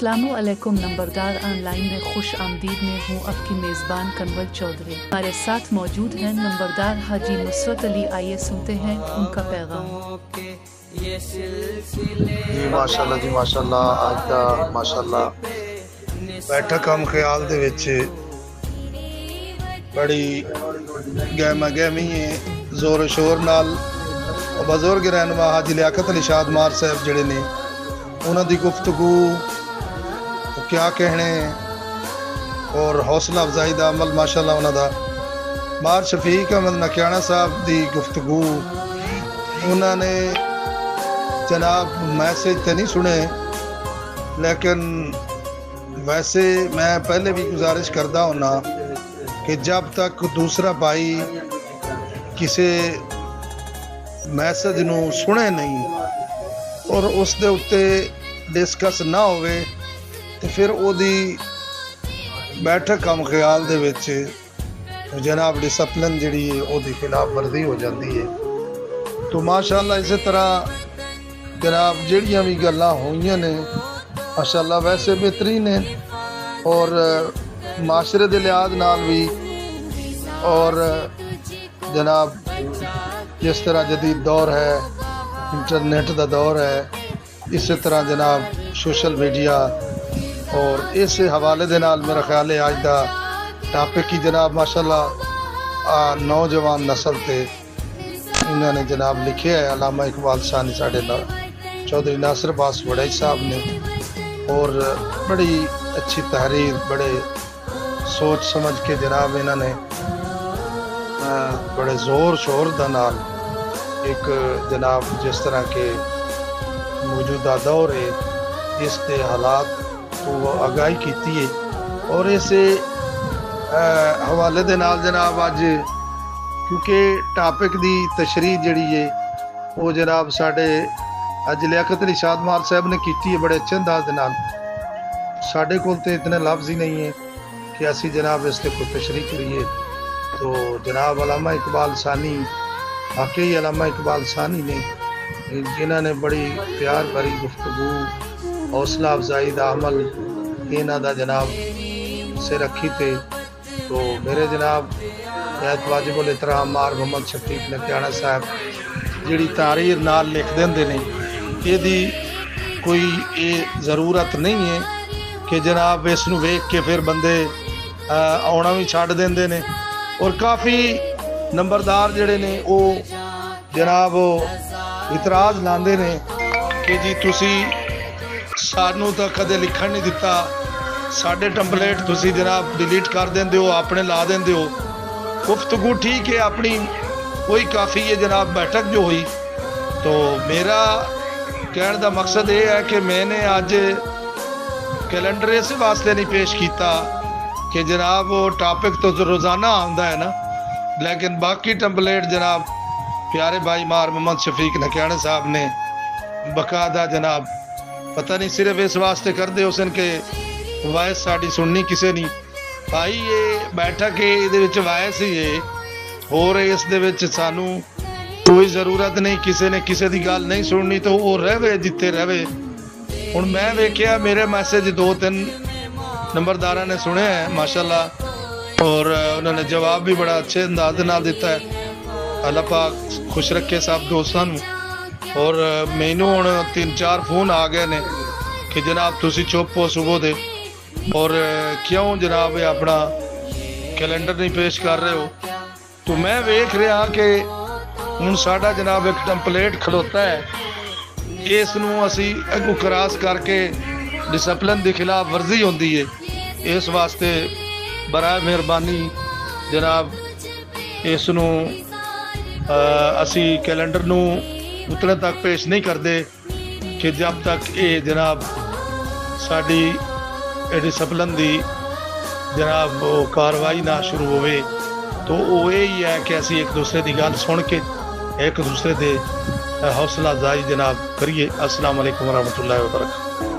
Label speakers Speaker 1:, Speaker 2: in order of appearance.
Speaker 1: अस्सलामुअलैकुम। नंबरदार ऑनलाइन में खुश आमदीद में हूँ आपकी मेज़बान कन्वल चौधरी। हमारे साथ मौजूद हैं नंबरदार हाजी नुसरत अली। आइए सुनते हैं उनका पैगाम।
Speaker 2: जी माशाल्लाह जी माशाल्लाह। आज का माशाल्लाह बैठक हम ख्याल दे विच बड़ी गहमा गहमी है, जोर शोर नाल बजुर्ग रहनुमा हाजी लियाकत अली शाद मार साहब जिहड़े ने उन्हां दी गुफ्तगू क्या कहने और हौसला अफजाई का अमल माशाल्लाह उन्हां दा। मार शफीक अहमद नकियाना साहब दी गुफ्तगू उन्होंने जनाब मैसेज तो नहीं सुने, लेकिन वैसे मैं पहले भी गुजारिश करता होना कि जब तक दूसरा भाई किसी मैसेज नूं सुने नहीं और उस दे उत्ते डिस्कस ना होवे तो फिर ओदी बैठक कम ख्याल दे विच जनाब डिसिपलिन जिहड़ी है ओदी खिलाफ वर्जी हो जाती है। तो माशाल्लाह इस तरह जनाब जिहड़ियां भी गल्लां होईयां ने माशाल्लाह वैसे बेहतरीन है और माशरे दे लिहाज नाल भी, और जनाब जिस तरह जदीद दौर है, इंटरनेट का दौर है, इस तरह जनाब सोशल मीडिया और इस हवाले दे नाल मेरा ख्याल है आज का टॉपिक ही जनाब माशाल्लाह नौजवान नस्ल ते इन्होंने जनाब लिखे है अलामा इकबाल सानी साढ़े चौधरी नासिर अब्बास वड़ई साहब ने, और बड़ी अच्छी तहरीर बड़े सोच समझ के जनाब इन्होंने बड़े ज़ोर शोर दा नाल एक जनाब जिस तरह के मौजूदा दौर है इसके हालात तो आगाही की है, और इस हवाले दे नाल जनाब अज क्योंकि टॉपिक की तशरीह जिहड़ी है वो जनाब साढ़े अज लियाकत अली शाद मार साहब ने की है बड़े अच्छे अंदाज नाल। साढ़े कोल तो इतने लफ्ज़ ही नहीं है कि असी जनाब इससे कोई तशरीह करिए। तो जनाब अलामा इकबाल सानी वाकई अलामा इकबाल सानी ने जिन्होंने बड़ी प्यार भरी गुफ्तगू हौसला अफजाई का अमल इन्हां दा जनाब से रखी थे। तो मेरे जनाब निहायत वाजिबुल एहतराम मार मोहम्मद शफीक नकियाना साहब जिहड़ी तारीर नाल लिख देंदे ने इहदी कोई ये ज़रूरत नहीं है कि जनाब इस नूं वेख के फिर बंदे आउणा भी छड्ड देंदे ने, और काफ़ी नंबरदार जिहड़े ने वो जनाब इतराज़ लांदे ने कि जी तुसी सानू तो कदे लिखण नहीं दिता, साढ़े टंपलेट तुसी जनाब डिलीट कर देंदे हो, अपने ला देंदे हो। गुफ्तगू ठीक है अपनी वही काफ़ी है जनाब बैठक जो हुई। तो मेरा कहने का मकसद ये है कि मैंने अज कैलेंडर इस वास्ते नहीं पेश किया कि जनाब वो टॉपिक तो रोज़ाना आता है ना, लेकिन बाकी टंपलेट जनाब प्यारे भाई मार मोहम्मद शफीक नकियाना साहब ने बकायदा जनाब पता नहीं सिर्फ इस वास्ते कर दे उसन के वायस साड़ी सुननी किसी नहीं भाई ये बैठक है ये वायस ही है, और इस दे विच सानू कोई ज़रूरत नहीं किसी ने किसी की गल नहीं सुननी तो वो रहे जिते रहे। हुण मैं वेख्या मेरे मैसेज 2-3 नंबरदारा ने सुने हैं माशाल्लाह, और उन्होंने जवाब भी बड़ा अच्छे अंदाज नाल दिता है। अल्लाह पाक खुश रखे सब दोस्तों। और मैनू हुण 3-4 फोन आ गए ने कि जनाब तुसी चुप हो सुबह दे, और क्यों जनाब अपना कैलेंडर नहीं पेश कर रहे हो। तो मैं वेख रहा कि हुण साडा जनाब एक टंपलेट खलोता है, इस नूं असी अगों क्रॉस करके डिसिपलिन के खिलाफ वर्जी होंदी है। इस वास्ते बराए मेहरबानी जनाब इस नूं असी कैलेंडर नूं उतने तक पेश नहीं करते कि जब तक ये जनाब साड़ी डिसिपलिन की जनाब वो कार्रवाई ना शुरू होवे। तो वो यही है कि असी एक दूसरे की गल सुन के एक दूसरे के हौसला अफजाई जनाब करिए। अस्सलाम वालेकुम वरहमतुल्लाहि वबरकातुहू।